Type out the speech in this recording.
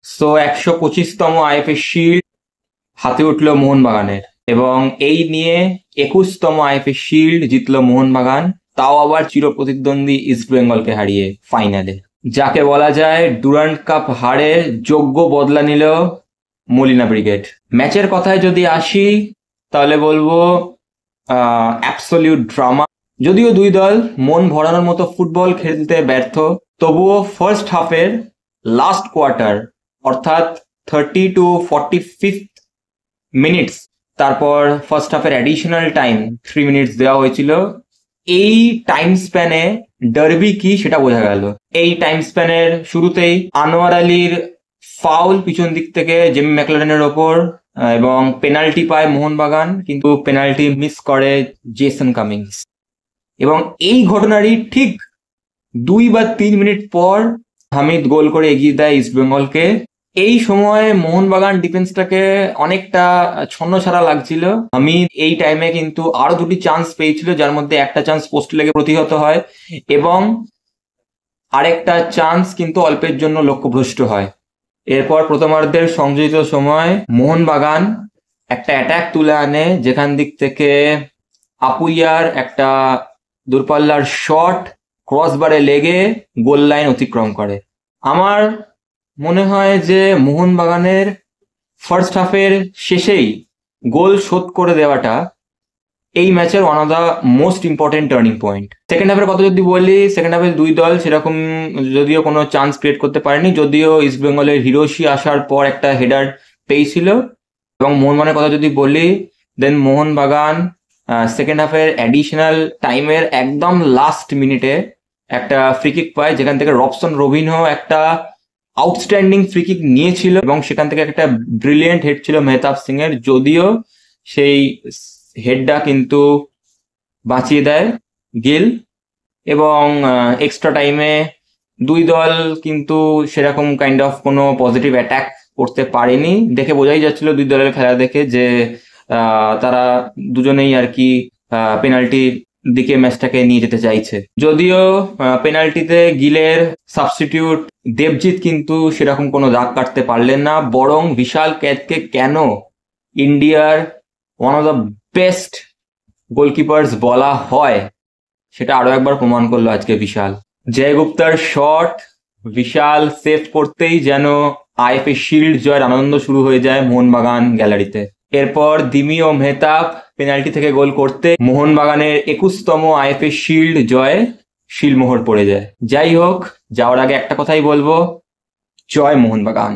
So 125তম IFA shield হাতে উঠলো মোহনবাগানের, এবং এই নিয়ে 21তম আইএফএ শিল্ড জিতলো মোহনবাগান, তাও আবার চিরপ্রতিদ্বন্দ্বী ইস্ট বেঙ্গলকে হারিয়ে ফাইনালে। যাকে বলা যায় ডুরান্ড কাপ হারের যোগ্য বদলা নিল মলিনা ব্রিগেড। ম্যাচের কথায় যদি আসি তাহলে বলবো অ্যাবসলিউট ড্রামা। যদিও দুই দল মন ভরানোর মতো ফুটবল খেলতে ব্যর্থ, তবুও ফার্স্ট হাফের লাস্ট কোয়ার্টার অর্থাৎ 30 to 45 মিনিটস, তারপর ফার্স্ট হাফের অ্যাডিশনাল টাইম 3 মিনিটস দেওয়া হয়েছিল। এই টাইম স্প্যানে ডার্বি কি সেটা বোঝা গেল। এই টাইম স্প্যানের শুরুতেই আনোয়ার আলীর ফাউল পিছন দিক থেকে জেমি ম্যাকলারেনের ওপর, এবং পেনাল্টি পায় মোহনবাগান, কিন্তু পেনাল্টি মিস করে জেসন কামিংস। এবং এই ঘটনারই ঠিক 2 বা 3 মিনিট পর হামিদ গোল করে এগিয়ে দেয় ইস্টবেঙ্গলকে। এই সময় মোহনবাগান ডিফেন্সটাকে অনেকটা ছন্নছাড়া লাগছিল। হামিদ এই টাইমে কিন্তু আরো দুটি চান্স পেয়েছিল, যার মধ্যে একটা চান্স পোস্টে লেগে প্রতিহত হয়, এবং আরেকটা চান্স কিন্তু অল্পের জন্য লক্ষ্যভ্রষ্ট হয়। এরপর প্রথমার্ধের সংযোজিত সময় মোহনবাগান একটা অ্যাটাক তুলে আনে, যেখান দিক থেকে আপুইয়ার একটা দূরপাল্লার শট ক্রসবারে লেগে গোল লাইন অতিক্রম করে। আমার মনে হয় যে মোহনবাগানের ফার্স্ট হাফের শেষেই গোল শোধ করে দেওয়াটা এই ম্যাচের one of the most important turning point. Second হাফের কথা যদি বলি, সেকেন্ড হাফে দুই দল সেরকম যদিও কোনো চান্স ক্রিয়েট করতে পারেনি, যদিও ইস্ট বেঙ্গলের হিরোশি আসার পর একটা হেডার পেয়েছিল। এবং মোহনবাগানের কথা যদি বলি, দেন মোহনবাগান সেকেন্ড হাফের অ্যাডিশনাল টাইমের একদম লাস্ট মিনিটে একটা ফ্রিকিক পায়, যেখান থেকে রবসন রবিনহো একটা আউটস্ট্যান্ডিং ফ্রিকিক নিয়েছিল, এবং সেখান থেকে একটা ব্রিলিয়েন্ট হেড ছিল মেহতাব সিং এর, যদিও সেই হেডটা কিন্তু বাঁচিয়ে দেয় গিল। এবং এক্সট্রা টাইমে দুই দল কিন্তু সেরকম কাইন্ড অফ কোনো পজিটিভ অ্যাটাক করতে পারেনি। দেখে বোঝাই যাচ্ছিল দুই দলের খেলা দেখে যে তারা দুজনেই আর কি পেনাল্টির দিকে ম্যাচটাকে নিয়ে যেতে চাইছে। যদিও পেনাল্টিতে গিলের সাবস্টিটিউট দেবজিৎ কিন্তু সেরকম কোনো দাগ কাটতে পারলেন না, বরং বিশাল ক্যাচকে কেন ইন্ডিয়ার one of the best goalkeepers বলা হয় সেটা আরো একবার প্রমাণ করলো আজকে বিশাল। জয় গুপ্তার শট বিশাল সেভ করতেই যেন আইএফএ শিল্ড জয়ের আনন্দ শুরু হয়ে যায় মোহনবাগান গ্যালারিতে। এরপর দিমি ও মেহতাব পেনাল্টি থেকে গোল করতে মোহনবাগানের 21তম আইএফএ শিল্ড জয়ে শিলমোহর পড়ে যায়। যাই হোক, যাওয়ার আগে একটা কথাই বলবো, জয় মোহনবাগান।